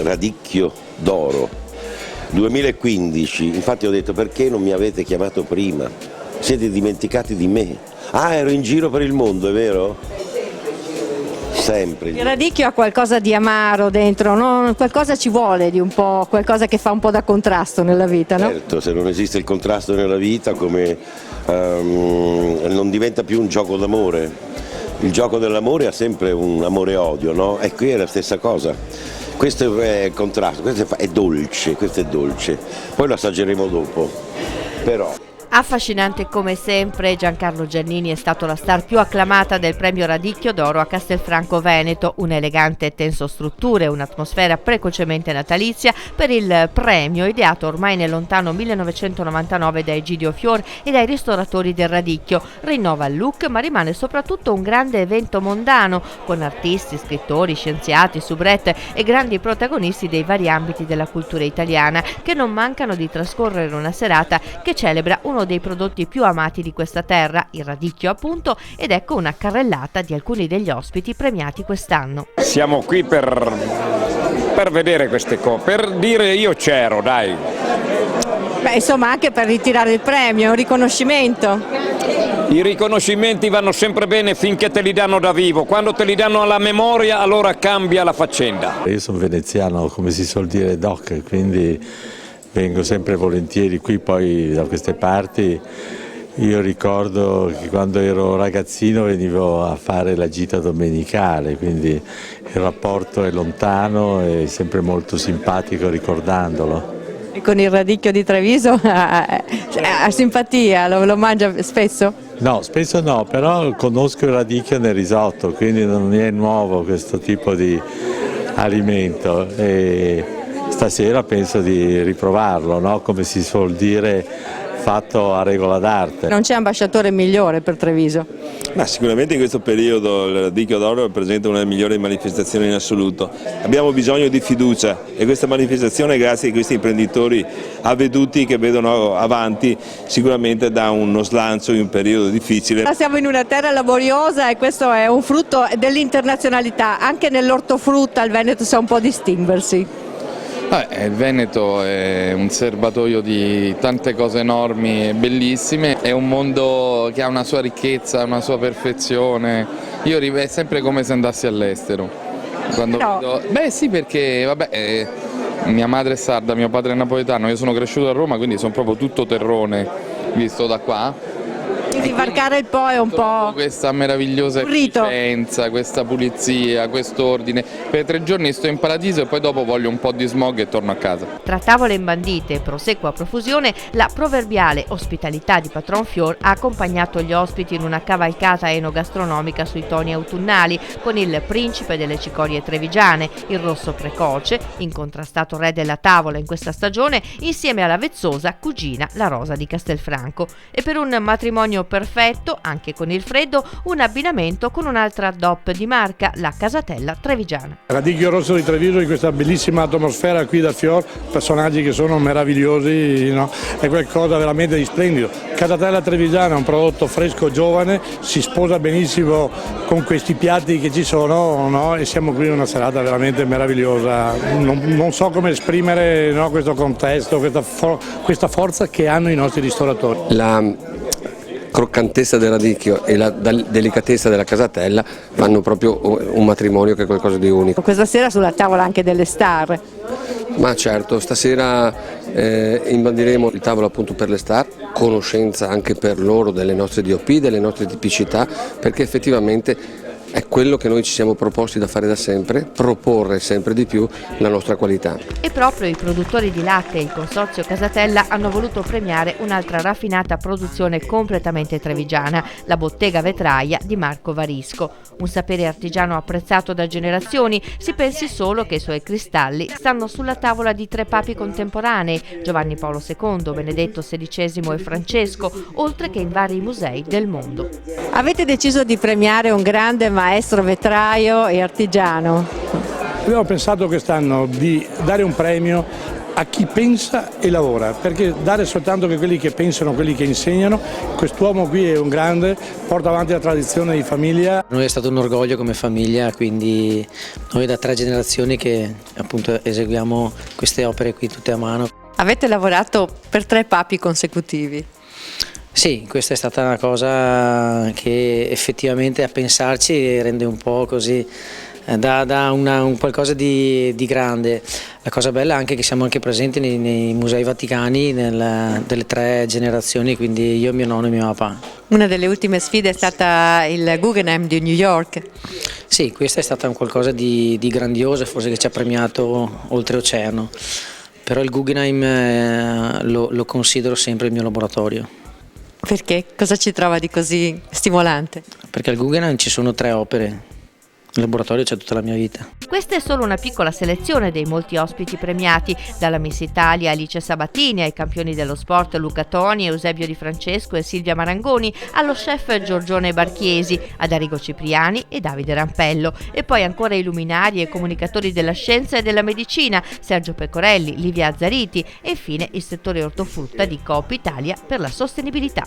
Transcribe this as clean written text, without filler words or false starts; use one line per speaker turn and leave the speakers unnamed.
Radicchio d'Oro 2015, infatti ho detto perché non mi avete chiamato prima? Siete dimenticati di me? Ah, ero in giro per il mondo, è vero? Sempre.
Il radicchio ha qualcosa di amaro dentro, no? Qualcosa ci vuole di un po', qualcosa che fa un po' da contrasto nella vita, no?
Certo, se non esiste il contrasto nella vita, come non diventa più un gioco d'amore. Il gioco dell'amore ha sempre un amore-odio, no? E qui è la stessa cosa. Questo è il contrasto, questo è dolce, poi lo assaggeremo dopo, però.
Affascinante come sempre, Giancarlo Giannini è stato la star più acclamata del premio Radicchio d'Oro a Castelfranco Veneto, un'elegante e tensostruttura e un'atmosfera precocemente natalizia per il premio ideato ormai nel lontano 1999 da Egidio Fior e dai ristoratori del Radicchio. Rinnova il look ma rimane soprattutto un grande evento mondano con artisti, scrittori, scienziati, soubrette e grandi protagonisti dei vari ambiti della cultura italiana che non mancano di trascorrere una serata che celebra uno dei prodotti più amati di questa terra, il radicchio appunto, ed ecco una carrellata di alcuni degli ospiti premiati quest'anno.
Siamo qui per vedere queste cose, per dire io c'ero, dai.
Beh, insomma, anche per ritirare il premio, un riconoscimento.
I riconoscimenti vanno sempre bene finché te li danno da vivo, quando te li danno alla memoria allora cambia la faccenda.
Io sono veneziano, come si suol dire, doc, quindi vengo sempre volentieri qui, poi da queste parti. Io ricordo che quando ero ragazzino venivo a fare la gita domenicale, quindi il rapporto è lontano e sempre molto simpatico ricordandolo.
E con il radicchio di Treviso ha simpatia, lo mangia spesso?
No, spesso no, però conosco il radicchio nel risotto, quindi non è nuovo questo tipo di alimento. E stasera penso di riprovarlo, no? Come si suol dire, fatto a regola d'arte.
Non c'è ambasciatore migliore per Treviso?
Ma sicuramente in questo periodo il Radicchio d'Oro rappresenta una delle migliori manifestazioni in assoluto. Abbiamo bisogno di fiducia e questa manifestazione, grazie a questi imprenditori avveduti che vedono avanti, sicuramente dà uno slancio in un periodo difficile.
Siamo in una terra laboriosa e questo è un frutto dell'internazionalità. Anche nell'ortofrutta il Veneto sa un po' distinguersi.
Il Veneto è un serbatoio di tante cose enormi e bellissime, è un mondo che ha una sua ricchezza, una sua perfezione. Io è sempre come se andassi all'estero. Beh sì, perché vabbè, mia madre è sarda, mio padre è napoletano, io sono cresciuto a Roma, quindi sono proprio tutto terrone visto da qua.
Quindi varcare il Po è un po'
questa meravigliosa efficienza, questa pulizia, quest'ordine. Per 3 giorni sto in paradiso e poi dopo voglio un po' di smog e torno a casa.
Tra tavole imbandite e prosecco a profusione, la proverbiale ospitalità di Patron Fior ha accompagnato gli ospiti in una cavalcata enogastronomica sui toni autunnali con il principe delle cicorie trevigiane, il rosso precoce, incontrastato re della tavola in questa stagione, insieme alla vezzosa cugina la rosa di Castelfranco. E per un matrimonio perfetto, anche con il freddo, un abbinamento con un'altra DOP di marca, la Casatella Trevigiana.
Radicchio Rosso di Treviso in questa bellissima atmosfera qui da Fior, personaggi che sono meravigliosi, no? È qualcosa veramente di splendido. Casatella Trevigiana è un prodotto fresco, giovane, si sposa benissimo con questi piatti che ci sono, no? E siamo qui in una serata veramente meravigliosa. Non so come esprimere, no, questo contesto, questa forza che hanno i nostri ristoratori.
La croccantezza del radicchio e la delicatezza della casatella fanno proprio un matrimonio che è qualcosa di unico.
Questa sera sulla tavola anche delle star.
Ma certo, stasera imbandiremo il tavolo appunto per le star, conoscenza anche per loro delle nostre DOP, delle nostre tipicità, perché effettivamente è quello che noi ci siamo proposti da fare da sempre, proporre sempre di più la nostra qualità.
E proprio i produttori di latte e il consorzio Casatella hanno voluto premiare un'altra raffinata produzione completamente trevigiana, la bottega vetraia di Marco Varisco. Un sapere artigiano apprezzato da generazioni, si pensi solo che i suoi cristalli stanno sulla tavola di 3 papi contemporanei, Giovanni Paolo II, Benedetto XVI e Francesco, oltre che in vari musei del mondo.
Avete deciso di premiare un grande maestro vetraio e artigiano.
Abbiamo pensato quest'anno di dare un premio a chi pensa e lavora, perché dare soltanto che quelli che pensano, quelli che insegnano, quest'uomo qui è un grande, porta avanti la tradizione di famiglia.
Noi è stato un orgoglio come famiglia, quindi noi da 3 generazioni che appunto eseguiamo queste opere qui tutte a mano.
Avete lavorato per 3 papi consecutivi.
Sì, questa è stata una cosa che effettivamente a pensarci rende un po' così, dà un qualcosa di grande. La cosa bella è anche che siamo anche presenti nei musei vaticani delle 3 generazioni, quindi io, mio nonno e mio papà.
Una delle ultime sfide è stata il Guggenheim di New York.
Sì, questa è stata un qualcosa di grandioso, forse che ci ha premiato oltreoceano, però il Guggenheim lo considero sempre il mio laboratorio.
Perché? Cosa ci trova di così stimolante?
Perché al Guggenheim ci sono 3 opere. In laboratorio c'è tutta la mia vita.
Questa è solo una piccola selezione dei molti ospiti premiati, dalla Miss Italia Alice Sabatini ai campioni dello sport Luca Toni, Eusebio Di Francesco e Silvia Marangoni, allo chef Giorgione Barchiesi, ad Arrigo Cipriani e Davide Rampello, e poi ancora i luminari e comunicatori della scienza e della medicina Sergio Pecorelli, Livia Azzariti e infine il settore ortofrutta di Coop Italia per la sostenibilità.